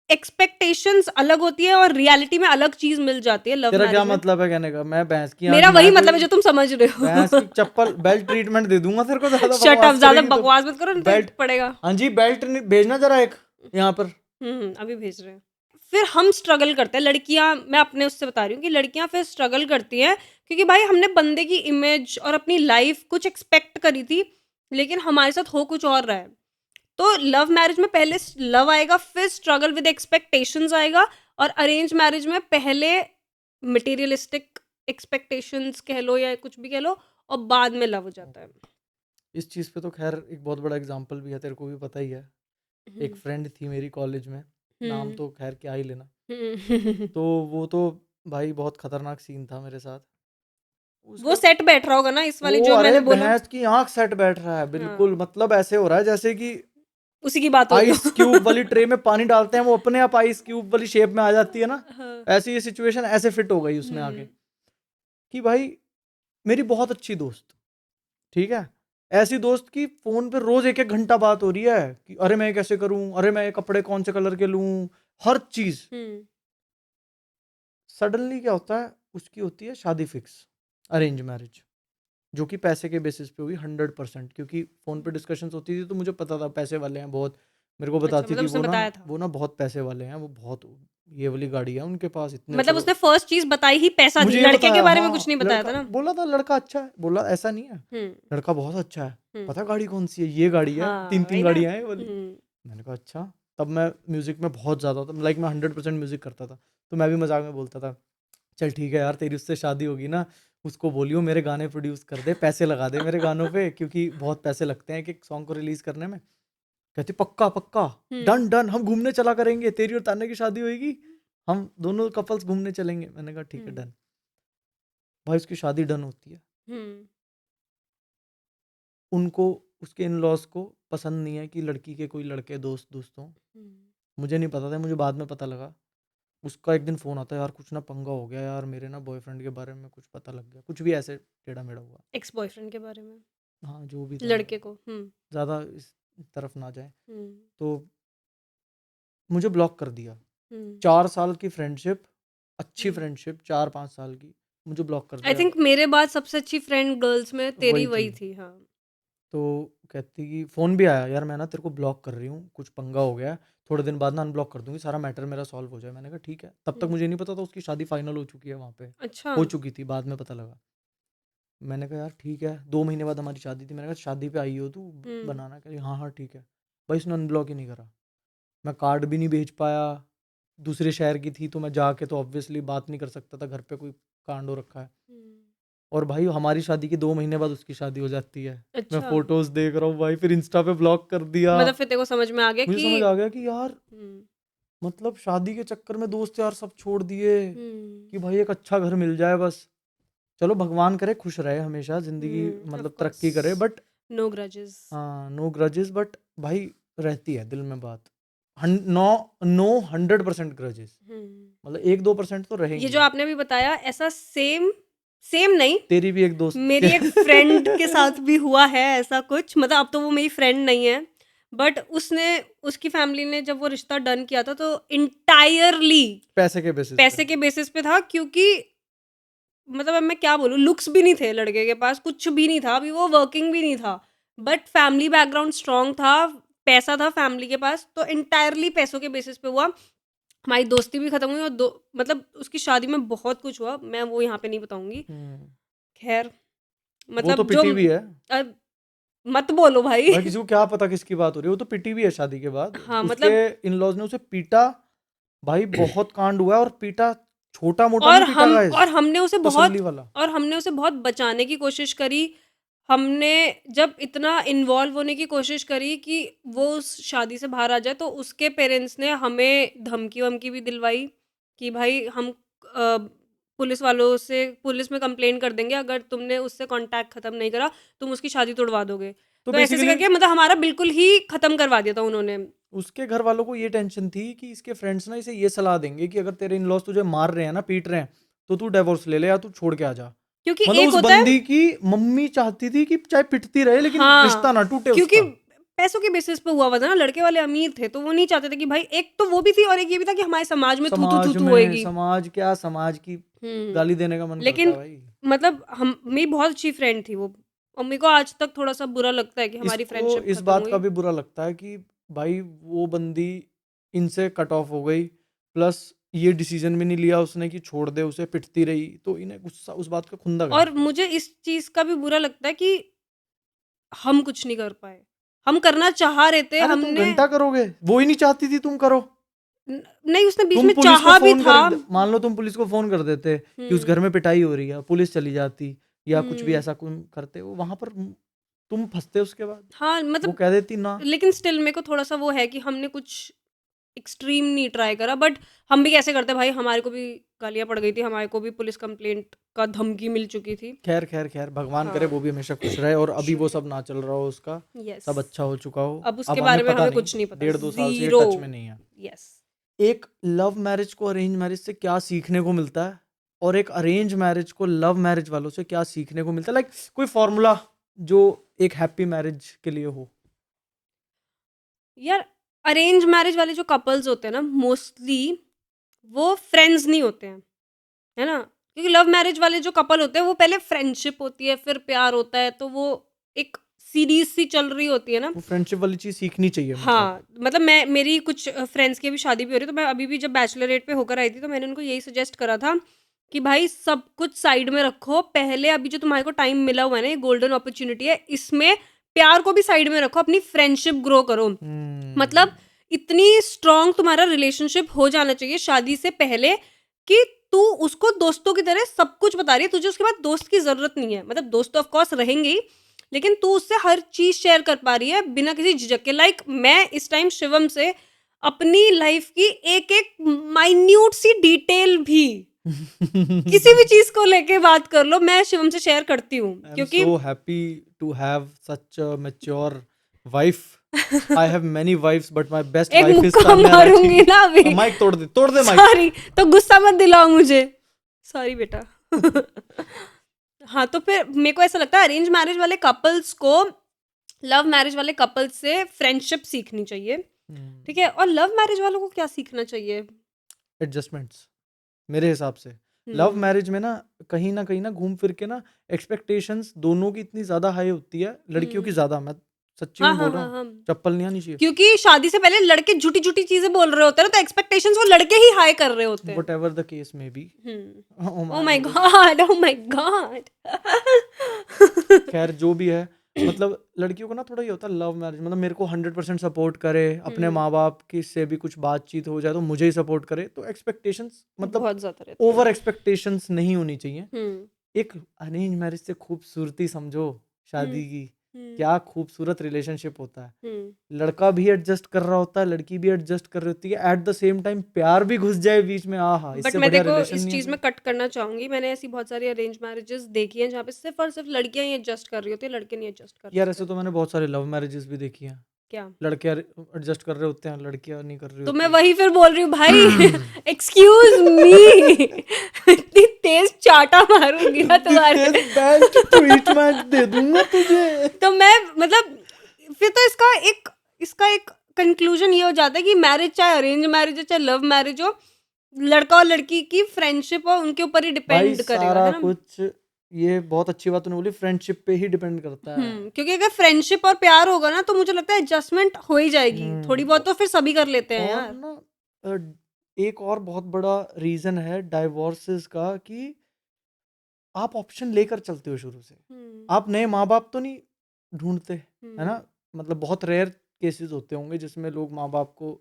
एक्सपेक्टेशंस अलग होती है और रियलिटी में अलग चीज़ मिल जाती है लव तेरा क्या मैरिज में। मतलब है कहने का? मैं भैंस की आंख, मेरा वही मैं मतलब कोई है जो तुम समझ रहे भैंस हो। की चप्पल बेल्ट ट्रीटमेंट दे दूंगा तेरे को, ज्यादा शट अप, बकवास ज़्यादा करेगी तो। बकवास मत करो, नहीं बेल्ट, तो पड़ेगा। हाँ जी, बेल्ट भेजना जरा एक यहाँ पर। अभी भेज रहे हैं। फिर हम स्ट्रगल करते हैं लड़कियां, मैं अपने उससे बता रही हूँ कि लड़कियां फिर स्ट्रगल करती हैं, क्योंकि भाई हमने बंदे की इमेज और अपनी लाइफ कुछ एक्सपेक्ट करी थी, लेकिन हमारे साथ हो कुछ और रहा है। तो लव मैरिज में पहले लव आएगा, फिर स्ट्रगल विद एक्सपेक्टेशंस आएगा, और अरेंज मैरिज में पहले मटेरियलिस्टिक एक्सपेक्टेशंस कह लो या कुछ भी कह लो, और बाद में लव हो जाता है। इस चीज़ पे तो खैर एक बहुत बड़ा एग्जाम्पल भी है, तेरे को भी पता ही है। एक फ्रेंड थी मेरी कॉलेज में, नाम तो खैर क्या ही लेना। तो वो तो भाई बहुत खतरनाक सीन था मेरे साथ वो उसका। सेट बैठ रहा होगा ना, इस वाली ओ जो अरे मैंने बोला। भैंस की आंख सेट बैठ रहा है हाँ, बिल्कुल, मतलब ऐसे हो रहा है जैसे कि उसी की बात हो रही आइस क्यूब हो। वाली ट्रे में पानी डालते हैं, वो अपने आप आइस क्यूब वाली शेप में आ जाती है ना। हाँ, ऐसी ये सिचुएशन ऐसे फिट हो गई उसमें आके, कि भाई मेरी बहुत अच्छी दोस्त, ठीक है, ऐसी दोस्त की फोन पे रोज 1-1 घंटा बात हो रही है कि अरे मैं ये कैसे करूं, अरे मैं ये कपड़े कौन से कलर के लूं, हर चीज। सडनली क्या होता है, उसकी होती है शादी फिक्स, अरेंज मैरिज, जो कि पैसे के बेसिस पे हुई 100%। क्योंकि फोन पे डिस्कशंस होती थी तो मुझे पता था पैसे वाले हैं बहुत। मेरे को अच्छा, बताती मतलब थी उसने वो ना, बताया था। वो ना बहुत पैसे वाले हैं, वो बहुत, ये वाली गाड़ी है उनके पास, इतने मतलब करोड़। उसने फर्स्ट चीज़ बताई ही पैसा थी, मुझे ये लड़के के बताया, बारे में कुछ हाँ नहीं बताया लड़का था ना? बोला था, लड़का अच्छा है, बोला ऐसा नहीं है, हुँ, लड़का बहुत अच्छा है, हुँ। पता है गाड़ी कौन सी है, ये गाड़ी है, तीन हाँ, तीन वही ना? गाड़ियां हैं ये वाली। हुँ, मैंने कहा अच्छा। तब मैं म्यूजिक में बहुत ज्यादा था, लाइक मैं 100% म्यूजिक करता था, तो मैं भी मजाक में बोलता था, चल ठीक है यार, तेरी उससे शादी होगी ना, उसको बोलियो मेरे गाने प्रोड्यूस कर दे, पैसे लगा दे मेरे गानों पे, क्योंकि बहुत पैसे लगते हैं एक सॉन्ग को रिलीज करने में। कहती पक्का पक्का, डन डन, हम घूमने चला करेंगे, तेरी और तान्या की शादी होगी, हम दोनों कपल्स घूमने चलेंगे। मैंने कहा ठीक है डन। भाई उसकी शादी डन होती है, उनको उसके इन लॉज को पसंद नहीं है कि लड़की के कोई लड़के दोस्त हों। मुझे नहीं पता था, मुझे बाद में पता लगा। उसका एक दिन फोन आता है, यार कुछ ना पंगा हो गया यार, मेरे ना बॉयफ्रेंड के बारे में कुछ पता लग गया, कुछ भी ऐसे टेढ़ा मेढ़ा हुआ। एक्स बॉयफ्रेंड के बारे में, हाँ जो भी था, लड़के को ज़्यादा इस तरफ ना जाए। तो मुझे ब्लॉक कर दिया। 4 साल की फ्रेंडशिप, अच्छी फ्रेंडशिप 4-5 साल की, मुझे ब्लॉक कर आई दिया। थिंक मेरे बाद सबसे अच्छी फ्रेंड गर्ल्स में तेरी वही थी। हाँ, तो कहती कि फ़ोन भी आया, यार मैं ना तेरे को ब्लॉक कर रही हूँ, कुछ पंगा हो गया है, थोड़े दिन बाद ना अनब्लॉक कर दूंगी, सारा मैटर मेरा सॉल्व हो जाए। मैंने कहा ठीक है। तब तक मुझे नहीं पता था उसकी शादी फाइनल हो चुकी है वहाँ पे। अच्छा, हो चुकी थी, बाद में पता लगा। मैंने कहा यार ठीक है, 2 महीने बाद हमारी शादी थी। मैंने कहा शादी पे आई हो तू, बनाना। कह रही हाँ हाँ ठीक है। भाई उसने अनब्लॉक ही नहीं करा, मैं कार्ड भी नहीं भेज पाया। दूसरे शहर की थी तो मैं जाके तो ऑब्वियसली बात नहीं कर सकता था, घर पे कोई कांड हो रखा है। और भाई हमारी शादी के 2 महीने बाद उसकी शादी हो जाती है। अच्छा। मैं फोटोज देख रहा हूँ भाई, फिर इंस्टा पे ब्लॉक कर दिया। मतलब फिर तेरे को समझ में आ गया मुझे कि समझ आ गया कि यार मतलब शादी के चक्कर में दोस्त यार सब छोड़ दिए कि भाई एक अच्छा घर मिल जाए बस। चलो भगवान करे खुश रहे हमेशा जिंदगी, मतलब तरक्की करे, बट नो ग्रजेस। हाँ नो ग्रजेस, बट भाई रहती है दिल में बात। 100% ग्रजेस, मतलब 1-2% तो रहेंगे। ये जो आपने भी बताया, ऐसा सेम नहीं, तेरी भी एक दोस्त मेरी एक फ्रेंड के साथ भी हुआ है ऐसा कुछ। मतलब अब तो वो मेरी फ्रेंड नहीं है, बट उसकी फैमिली ने जब वो रिश्ता डन किया था तो इंटायरली पैसे के बेसिस पे था, क्योंकि मतलब अब मैं क्या बोलूँ, लुक्स भी नहीं थे लड़के के पास, कुछ भी नहीं था, अभी वो वर्किंग भी नहीं था, बट फैमिली बैकग्राउंड स्ट्रांग था, पैसा था फैमिली के पास, तो इंटायरली पैसों के बेसिस पे हुआ। हमारी दोस्ती भी खत्म हुई और मतलब उसकी शादी में बहुत कुछ हुआ, मैं वो यहाँ पे नहीं बताऊंगी। खैर, वो मतलब तो पिटी भी है मत बोलो भाई। भाई, किसी को क्या पता किसकी बात हो रही है। वो तो पिटी भी है शादी के बाद। हाँ, उसके मतलब इन लॉज ने उसे पीटा भाई, बहुत कांड हुआ है, और पीटा छोटा मोटा नहीं पीटा गाइस, और हमने तसल्ली वाला। उसे बहुत बचाने की कोशिश करी। हमने जब इतना इन्वॉल्व होने की कोशिश करी कि वो उस शादी से बाहर आ जाए, तो उसके पेरेंट्स ने हमें धमकी भी दिलवाई कि भाई हम पुलिस में कंप्लेंट कर देंगे अगर तुमने उससे कांटेक्ट खत्म नहीं करा, तुम उसकी शादी तोड़वा दोगे। तो तो ऐसे करके मतलब हमारा बिल्कुल ही खत्म करवा दिया था उन्होंने। उसके घर वालों को ये टेंशन थी कि इसके फ्रेंड्स ना इसे ये सलाह देंगे कि अगर तेरे इन लॉज तुझे मार रहे हैं ना, पीट रहे हैं, तो तू डिवोर्स ले ले या तू छोड़ के आ जा। क्योंकि मतलब एक उस होता है, बंदी की मम्मी चाहती थी कि चाहे पिटती रहे लेकिन रिश्ता ना टूटे क्योंकि उसका। पैसों के बेसिस पे हुआ था ना, लड़के वाले अमीर थे तो वो नहीं चाहते थे कि भाई, एक तो वो भी थी और एक ये भी था कि हमारे समाज में थू होएगी। समाज की गाली देने का मन करता लेकिन है भाई। मतलब हम मेरी बहुत अच्छी फ्रेंड थी वो, और मेरे को आज तक थोड़ा सा बुरा लगता है कि हमारी इसको फ्रेंडशिप इस खत्म बात का हुई। भी बुरा लगता है कि भाई वो बंदी इनसे कट ऑफ हो गई, प्लस ये डिसीजन भी नहीं लिया उसने कि छोड़ दे उसे, पिटती रही, तो इन्हें गुस्सा उस बात का खुंदक है। और मुझे इस चीज का भी बुरा लगता है कि हम कुछ नहीं कर पाए, हम करना चाह रहे थे, अरे तुम हमने घंटा करोगे, वो ही नहीं चाहती थी तुम करो। नहीं, उसने बीच तुम में पुलिस को चाहा भी फोन था। कर, मान लो तुम पुलिस को फोन कर देते कि उस घर में पिटाई हो रही है, पुलिस चली जाती या कुछ भी ऐसा कुछ करते, वो वहां पर तुम फंसते उसके बाद। हाँ, वो मतलब कह देती ना। लेकिन स्टिल मेरे को थोड़ा सा वो है कि हमने कुछ एक्सट्रीम नहीं ट्राई करा, बट हम भी कैसे करते भाई, हमारे को भी गालियां पड़ गई थी, हमारे को भी पुलिस कंप्लेंट का धमकी मिल चुकी थी। खैर खैर खैर, भगवान करे वो भी हमेशा खुश रहे और अभी वो सब ना चल रहा हो उसका, यस, सब अच्छा हो चुका हो। अब उसके अब बारे हमें में पता हमें नहीं, कुछ नहीं पता, 1.5-2 साल से ये जीरो। टच में नहीं है। यस, एक लव मैरिज को अरेंज मैरिज से क्या सीखने को मिलता है, और एक अरेंज मैरिज को लव मैरिज वालों से क्या सीखने को मिलता है, लाइक कोई फॉर्मूला जो एक हैप्पी मैरिज के लिए हो। यार अरेंज मैरिज वाले जो कपल्स होते हैं ना, मोस्टली वो फ्रेंड्स नहीं होते हैं, है ना, क्योंकि लव मैरिज वाले जो कपल होते हैं वो पहले फ्रेंडशिप होती है, फिर प्यार होता है, तो वो एक सीरीज सी चल रही होती है ना। वो फ्रेंडशिप वाली चीज सीखनी चाहिए। हाँ, मतलब मेरी कुछ फ्रेंड्स की अभी शादी भी हो रही है, तो मैं अभी भी जब बैचलरेट पे होकर आई थी तो मैंने उनको यही सजेस्ट करा था कि भाई सब कुछ साइड में रखो, पहले अभी जो तुम्हारे को टाइम मिला हुआ है ना, ये गोल्डन अपॉर्चुनिटी है, इसमें प्यार को भी साइड में रखो, अपनी फ्रेंडशिप ग्रो करो। मतलब इतनी स्ट्रांग तुम्हारा रिलेशनशिप हो जाना चाहिए शादी से पहले कि तू उसको दोस्तों की तरह सब कुछ बता रही है, तुझे उसके बाद दोस्त की जरूरत नहीं है, मतलब दोस्त तो ऑफ कोर्स रहेंगे ही, लेकिन तू उससे हर चीज शेयर कर पा रही है बिना किसी झिझक के। लाइक मैं इस टाइम शिवम से अपनी लाइफ की एक एक माइन्यूट सी डिटेल भी किसी भी चीज को लेके बात कर लो, मैं शिवम से शेयर करती हूँ, आई एम क्योंकि so happy to have such a mature wife. I have many wifes but my best एक वाइफ इज मुक्का तान्या मारूंगी राठी. ना अभी। माइक तोड़ दे माइक. सॉरी, तो गुस्सा मत दिलाओ मुझे, सॉरी बेटा। हाँ, तो फिर मेरे को ऐसा लगता है अरेंज मैरिज वाले कपल्स को लव मैरिज वाले कपल्स से फ्रेंडशिप सीखनी चाहिए, ठीक है? और लव मैरिज वालों को क्या सीखना चाहिए? एडजस्टमेंट्स मेरे हिसाब से. लव मैरिज में ना कहीं ना घूम फिर के ना एक्सपेक्टेशंस दोनों की इतनी ज्यादा हाई होती है, लड़कियों की ज्यादा. मैं सच्ची में बोल रहा हूँ, चप्पल नहीं आनी चाहिए. क्योंकि शादी से पहले लड़के झूठी झूठी चीजें बोल रहे होते हैं ना, तो एक्सपेक्टेशंस वो लड़के ही हाई कर रहे होते हैं. Whatever the case may be. Oh my God, oh my God. खैर जो भी है, मतलब लड़कियों को ना थोड़ा ये होता है लव मैरिज मतलब मेरे को 100% सपोर्ट करे, अपने माँ बाप की से भी कुछ बातचीत हो जाए तो मुझे ही सपोर्ट करे, तो एक्सपेक्टेशंस मतलब बहुत ज्यादा रहती है. ओवर एक्सपेक्टेशंस नहीं होनी चाहिए. एक अरेंज मैरिज से खूबसूरती समझो शादी की, क्या खूबसूरत रिलेशनशिप होता है. लड़का भी एडजस्ट कर रहा होता है, लड़की भी एडजस्ट कर रही होती है, एट द सेम टाइम प्यार भी घुस जाए बीच में. आहा, बट इससे मैं बढ़िया देखो रिलेशन इस नहीं चीज है. में कट करना चाहूंगी, मैंने ऐसी बहुत सारी अरेंज मैरिजेस देखी हैं जहाँ पे सिर्फ और सिर्फ लड़कियां ही एडजस्ट कर रही होती है, लड़के नहीं एडजस्ट कर रहे यार होते. ऐसे तो मैंने बहुत सारे लव मैरिजेस भी देखी हैं. क्या? लड़के एडजस्ट कर रहे होते हैं, लड़कियां नहीं कर रही तो होती. मैं वही फिर बोल रही हूँ भाई, एक्सक्यूज मी, इतनी तेज चाटा मारूंगी ना तुम्हारे. बेस्ट ट्रीटमेंट दे दूंगा तुझे. तो मैं मतलब फिर तो इसका एक कंक्लूजन ये हो जाता है कि मैरिज चाहे अरेंज मैरिज हो चाहे लव मैरिज हो, लड़का और लड़की की फ्रेंडशिप और उनके ऊपर ही भाई डिपेंड करेगा, सारा है ना? कुछ ये बहुत अच्छी बात तूने बोली, फ्रेंडशिप पे ही डिपेंड करता है. क्योंकि अगर फ्रेंडशिप और प्यार होगा ना तो मुझे लगता है एडजस्टमेंट हो ही जाएगी, थोड़ी बहुत तो फिर सभी कर लेते हैं और यार. ना एक और बहुत बड़ा रीजन है डाइवोर्सेस का कि आप ऑप्शन लेकर चलते हो शुरू से. आप नए माँ बाप तो नहीं ढूंढते, है ना. मतलब बहुत रेयर केसेस होते होंगे जिसमें लोग माँ बाप को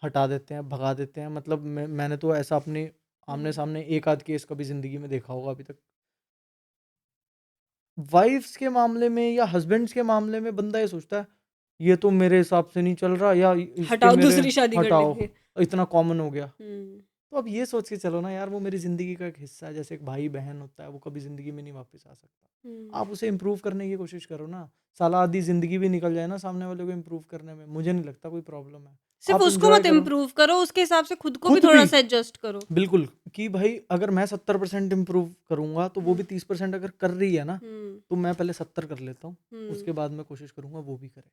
हटा देते हैं, भगा देते हैं. मतलब मैंने तो ऐसा अपने आमने सामने एक आध केस कभी जिंदगी में देखा होगा अभी तक. वाइफ्स के मामले में या हस्बैंड्स के मामले में बंदा ये सोचता है ये तो मेरे हिसाब से नहीं चल रहा, या इसके हटाओ, मेरे दूसरी शादी कर हटाओ, लेंगे. इतना कॉमन हो गया. तो अब ये सोच के चलो ना यार, वो मेरी जिंदगी का एक हिस्सा है, जैसे एक भाई बहन होता है, वो कभी जिंदगी में नहीं वापस आ सकता. आप उसे इम्प्रूव करने की कोशिश करो ना. साला आधी जिंदगी भी निकल जाए ना सामने वाले को इम्प्रूव करने में, मुझे नहीं लगता कोई प्रॉब्लम है. सिर्फ आप उसको enjoy मत करो. इम्प्रूव करो, उसके हिसाब से खुद को भी खुद थोड़ा भी. सा एडजस्ट करो. बिल्कुल, कि भाई अगर मैं 70% इम्प्रूव करूंगा तो वो भी 30% अगर कर रही है ना, तो मैं पहले 70 कर लेता हूँ, उसके बाद मैं कोशिश करूंगा वो भी करे.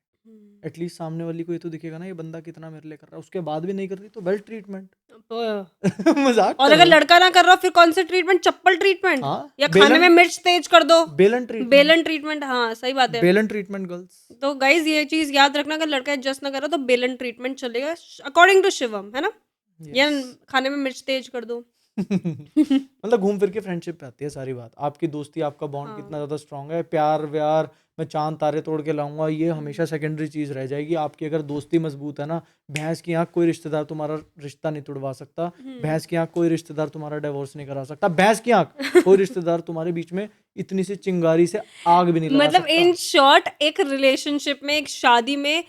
एटलीस्ट सामने वाली को ये तो दिखेगा ना ये बंदा कितना मेरे लिए कर रहा है. उसके बाद भी नहीं कर रही तो वेल ट्रीटमेंट. मजाक और कर अगर रहा हूँ. लड़का ना कर रहा फिर कौन से ट्रीटमेंट? चप्पल ट्रीटमेंट, हाँ, या खाने में मिर्च तेज कर दो, बेलन ट्रीटमेंट. बेलन ट्रीटमेंट. हाँ सही बात है. बेलन ट्रीटमेंट गर्ल्स. तो गाइज ये चीज याद रखना, अगर लड़का एडजस्ट ना कर रहा तो बेलन ट्रीटमेंट चलेगा अकॉर्डिंग टू शिवम, है ना? या खाने में मिर्च तेज कर दो. मतलब घूम फिर के फ्रेंडशिप पे आती है सारी बात. आपकी दोस्ती, आपका बॉन्ड कितना ज्यादा स्ट्रांग है. प्यार व्यार मैं चांद तारे तोड़ के लाऊंगा, ये हमेशा सेकेंडरी चीज रह जाएगी. आपकी अगर दोस्ती मजबूत है ना, भैंस की आंख कोई रिश्तेदार तुम्हारा रिश्ता नहीं तोड़वा सकता. भैंस की आंख कोई रिश्तेदार तुम्हारा डिवोर्स नहीं करा सकता. भैंस की आंख कोई रिश्तेदार तुम्हारे बीच में इतनी सी चिंगारी से आग भी नहीं लगा मतलब सकता. इन शॉर्ट एक रिलेशनशिप में, एक शादी में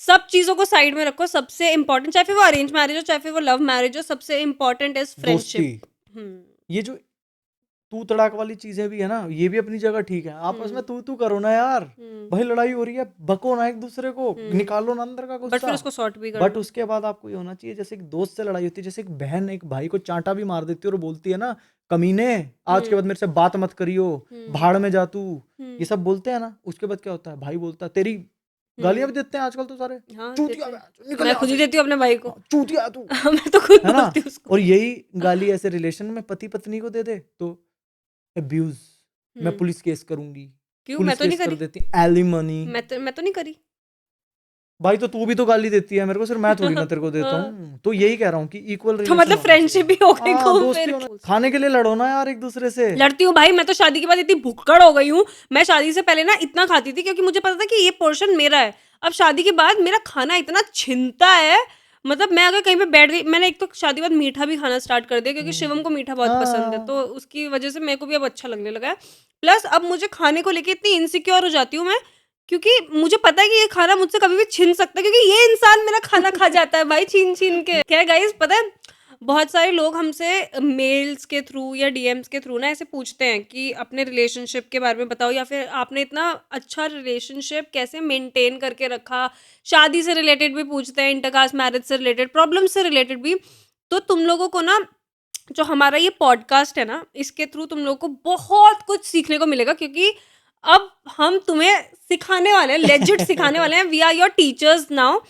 सब चीजों को साइड में रखो. सबसे इम्पोर्टेंट, चाहे फिर वो अरेंज मैरिज हो चाहे फिर वो लव मैरिज हो, सबसे इम्पोर्टेंट इज फ्रेंडशिप. ये जो तू तड़ाक वाली चीजें भी है ना, ये भी अपनी जगह ठीक है. आपस में तू करो ना यार. भाई लड़ाई हो रही है, बको ना एक दूसरे को, निकालो ना अंदर का गुस्सा. बट फिर उसको सॉर्ट भी बट उसके बाद आपको ये होना चाहिए, जैसे एक दोस्त से लड़ाई होती है, जैसे एक बहन एक भाई को चांटा भी मार देती है और बोलती है ना कमीने आज के बाद मेरे से बात मत करियो, भाड़ में जा तू, ये सब बोलते हैं ना. उसके बाद क्या होता है, भाई बोलता है तेरी गालियां भी देते हैं आजकल तो सारे. हाँ, चूतिया, निकल मैं खुद ही देती हूँ अपने भाई को, चूतिया तू. मैं तो खुद है ना. बोलती हूँ उसको. और यही गाली ऐसे रिलेशन में पति पत्नी को दे दे तो अब्यूज, मैं पुलिस केस करूंगी. क्यों? मैं तो नहीं करी. देती एलिमनी. मैं तो नहीं करी भाई. तो तू भी तो गाली देती है मेरे को, सिर्फ मैं थोड़ी ना तेरे को देता हूँ. तो यही कह रहा हूँ कि इक्वल. तो मतलब फ्रेंडशिप भी हो गई. दोस्ती होना. खाने के लिए लड़ो ना यार एक दूसरे से. लड़ती हूँ भाई, मैं तो शादी के बाद इतनी भुक्कड़ हो गई हूँ. मैं शादी से पहले ना इतना खाती थी क्योंकि मुझे पता था कि ये पोर्शन मेरा है. अब शादी के बाद मेरा खाना इतना छिनता है, मतलब मैं अगर कहीं पे बैठ गई, मैंने एक तो शादी के बाद मीठा भी खाना स्टार्ट कर दिया क्योंकि शिवम को मीठा बहुत पसंद है, तो उसकी वजह से मेरे को भी अब अच्छा लगने लगा है। प्लस अब मुझे खाने को लेके इतनी इनसिक्योर हो जाती हूँ मैं, क्योंकि मुझे पता है कि ये खाना मुझसे कभी भी छिन सकता है, क्योंकि ये इंसान मेरा खाना खा जाता है भाई छीन छीन के। क्या गाइस, पता है बहुत सारे लोग हमसे मेल्स के थ्रू या डीएम्स के थ्रू ना ऐसे पूछते हैं कि अपने रिलेशनशिप के बारे में बताओ, या फिर आपने इतना अच्छा रिलेशनशिप कैसे मेंटेन करके रखा। शादी से रिलेटेड भी पूछते हैं, इंटरकास्ट मैरिज से रिलेटेड, प्रॉब्लम से रिलेटेड भी। तो तुम लोगों को ना जो हमारा ये पॉडकास्ट है ना, इसके थ्रू तुम लोगों को बहुत कुछ सीखने को मिलेगा, क्योंकि अब हम तुम्हें सिखाने वाले हैं, लेजिट सिखाने वाले हैं। We are your teachers now.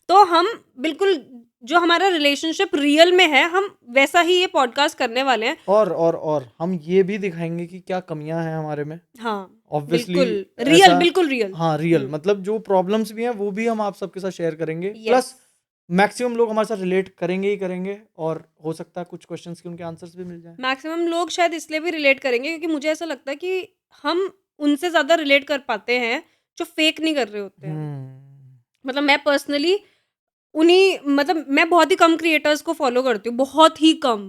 तो हम बिल्कुल जो हमारा रिलेशनशिप रियल में है, हम वैसा ही ये पॉडकास्ट करने वाले हैं। और हम ये भी दिखाएंगे कि क्या कमियां हैं हमारे में। हाँ ऑब्वियसली बिल्कुल रियल, बिल्कुल रियल। हाँ रियल, मतलब जो प्रॉब्लम्स भी हैं वो भी हम आप सबके साथ शेयर करेंगे। प्लस मैक्सिमम लोग हमारे साथ रिलेट करेंगे ही करेंगे, और हो सकता है कुछ क्वेश्चंस के उनके आंसर्स भी मिल जाए। मैक्सिमम लोग शायद इसलिए भी रिलेट करेंगे क्योंकि मुझे ऐसा लगता है कि हम उनसे ज्यादा रिलेट कर पाते हैं जो फेक नहीं कर रहे होते हैं। मतलब मैं पर्सनली मतलब मैं बहुत ही कम क्रिएटर्स को फॉलो करती हूँ, बहुत ही कम।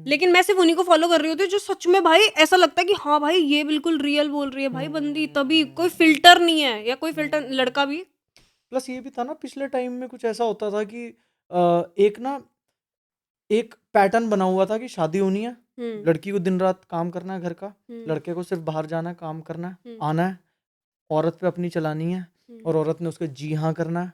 लेकिन मैं सिर्फ उन्हीं को फॉलो कर रही होती हूँ जो सच में भाई ऐसा लगता है कि हाँ भाई ये बिल्कुल रियल बोल रही है भाई बंदी, तभी कोई फिल्टर नहीं है, या कोई फिल्टर लड़का भी। प्लस ये भी था ना, पिछले टाइम में कुछ ऐसा होता था कि एक पैटर्न बना हुआ था कि शादी होनी है, लड़की को दिन रात काम करना है घर का, लड़के को सिर्फ बाहर जाना है, काम करना है, आना है, औरत पे अपनी चलानी है, और औरत ने उसके जी हाँ करना है।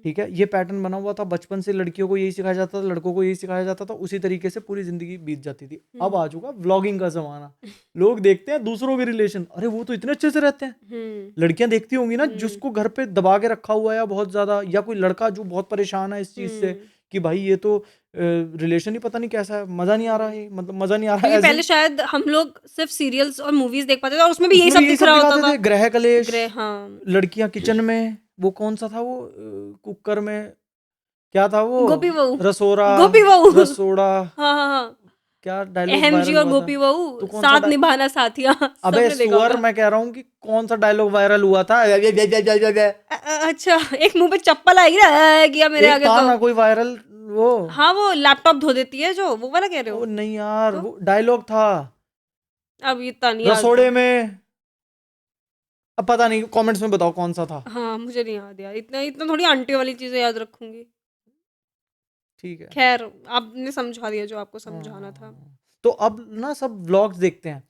ठीक है, ये पैटर्न बना हुआ था, बचपन से लड़कियों को यही सिखाया जाता था, लड़कों को यही सिखाया जाता था, उसी तरीके से पूरी जिंदगी बीत जाती थी। अब आ चुका व्लॉगिंग का जमाना, लोग देखते हैं दूसरों के रिलेशन, अरे वो तो इतने अच्छे से रहते हैं। लड़कियां देखती होंगी ना जिसको घर पे दबा के रखा हुआ है बहुत ज्यादा, या कोई लड़का जो बहुत परेशान है इस चीज से कि भाई ये तो रिलेशन ही पता नहीं कैसा है, मजा नहीं आ रहा है, मतलब मजा नहीं आ रहा है। पहले शायद हम लोग सिर्फ सीरियल्स और मूवीज देख पाते थे और उसमें भी यही सब दिख रहा होता था। ग्रह कलेश, हाँ। लड़कियां किचन में, वो कौन सा था वो कुकर में क्या था वो, गोपी बहू, रसोड़ा, गोपी बहू, रसोड़ा, हाँ हाँ हाँ, क्या डायलॉग अहम जी वायरल और हुआ गोपी था? बहू, तो कौन साथ सा निभाना साथिया। अबे सबने देखा सुअर, होगा। मैं कह रहा हूँ कि कौन सा डायलॉग वायरल हुआ था? अच्छा, एक मुंह पे चप्पल आएगी ना गया मेरे आगे एक था तो। ना कोई वायरल वो, हाँ वो लैपटॉप धो देती है जो, वो वाला कह रहे ओ हो? नहीं यार, तो वो डायलॉग था अब इतना नहीं याद रसोड़े था। में, अब पता नहीं, कमेंट्स में बताओ कौन सा था। हाँ मुझे नहीं याद यार, इतना इतना थोड़ी आंटी वाली चीजें याद रखूंगी। ठीक है, खैर आपने समझा दिया जो आपको समझाना था। तो अब ना सब व्लॉग्स देखते हैं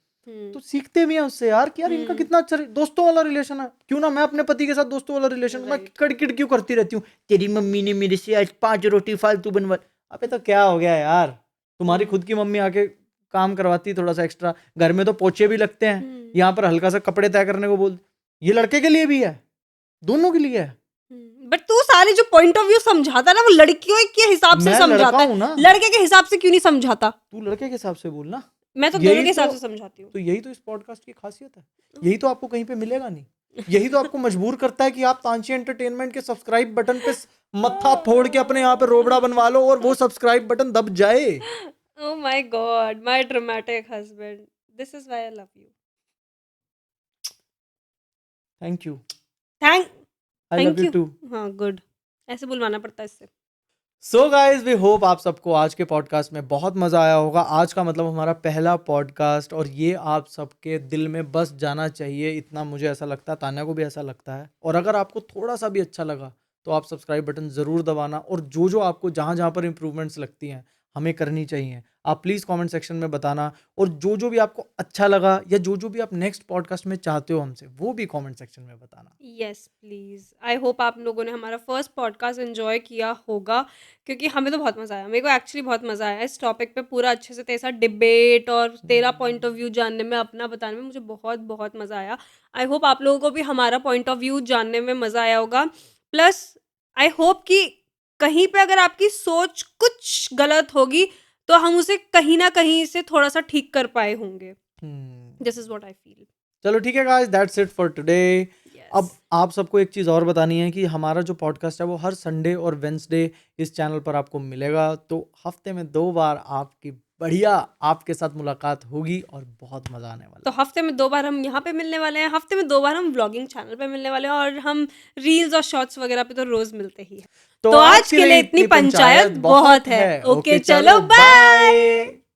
तो सीखते भी हैं उससे यार कि यार इनका कितना अच्छा दोस्तों वाला रिलेशन है। क्यों ना मैं अपने पति के साथ दोस्तों वाला रिलेशन, मैं कड़किड़ क्यों करती रहती हूँ, तेरी मम्मी ने मेरे से आज 5 रोटी फालतू बनवा। अबे तो क्या हो गया यार, तुम्हारी खुद की मम्मी आके काम करवाती थोड़ा सा एक्स्ट्रा, घर में तो पोछे भी लगते हैं, यहाँ पर हल्का सा कपड़े तय करने को बोल, ये लड़के के लिए भी है, दोनों के लिए है। बट तू सारे जो पॉइंट ऑफ व्यू समझाता ना वो लड़कियों के हिसाब से समझाता है ना, लड़के के हिसाब से क्यों नहीं समझाता? तू लड़के के हिसाब से बोल ना, मैं तो दोनों के हिसाब से समझाती हूँ। तो यही तो इस पॉडकास्ट की खासियत है, यही तो आपको कहीं पे मिलेगा नहीं, यही तो आपको मजबूर करता है कि आप तांशी एंटरटेनमेंट के सब्सक्राइब बटन पे मत्था फोड़ के अपने यहाँ पे रोबड़ा बनवा लो और वो सब्सक्राइब बटन दब जाए। Oh my God, my dramatic husband. This is why I love you. Thank you. I love you too. हाँ गुड, ऐसे बुलवाना पड़ता है इससे। सो गाइज वी होप आप सबको आज के पॉडकास्ट में बहुत मज़ा आया होगा। आज का मतलब हमारा पहला पॉडकास्ट, और ये आप सबके दिल में बस जाना चाहिए, इतना मुझे ऐसा लगता है, तान्या को भी ऐसा लगता है। और अगर आपको थोड़ा सा भी अच्छा लगा तो आप सब्सक्राइब बटन ज़रूर दबाना, और जो जो आपको जहाँ जहाँ पर इम्प्रूवमेंट्स लगती हैं हमें करनी चाहिए, आप प्लीज़ कमेंट सेक्शन में बताना। और जो जो भी आपको अच्छा लगा या जो जो भी आप नेक्स्ट पॉडकास्ट में चाहते हो हमसे, वो भी कमेंट सेक्शन में बताना। यस प्लीज़, आई होप आप लोगों ने हमारा फर्स्ट पॉडकास्ट एंजॉय किया होगा, क्योंकि हमें तो बहुत मज़ा आया, मेरे को एक्चुअली बहुत मज़ा आया इस टॉपिक पे पूरा अच्छे से तेरे साथ डिबेट और तेरा पॉइंट ऑफ व्यू जानने में, अपना बताने में मुझे बहुत बहुत मज़ा आया। आई होप आप लोगों को भी हमारा पॉइंट ऑफ व्यू जानने में मज़ा आया होगा। प्लस आई होप कि कहीं पे अगर आपकी सोच कुछ गलत होगी तो हम उसे कहीं ना कहीं से थोड़ा सा ठीक कर पाए होंगे। This is what I feel. चलो ठीक है guys, that's it for today. अब आप सबको एक चीज़ और बतानी है कि हमारा जो पॉडकास्ट है वो हर संडे और वेंसडे इस चैनल पर आपको मिलेगा, तो हफ्ते में 2 बार आपकी बढ़िया आपके साथ मुलाकात होगी और बहुत मजा आने वाला तो हफ्ते में 2 बार हम यहाँ पे मिलने वाले हैं, हफ्ते में 2 बार हम व्लॉगिंग चैनल पे मिलने वाले हैं, और हम रील्स और शॉर्ट्स वगैरह पे तो रोज मिलते ही हैं। तो आज के लिए इतनी पंचायत बहुत है। ओके, चलो बाय।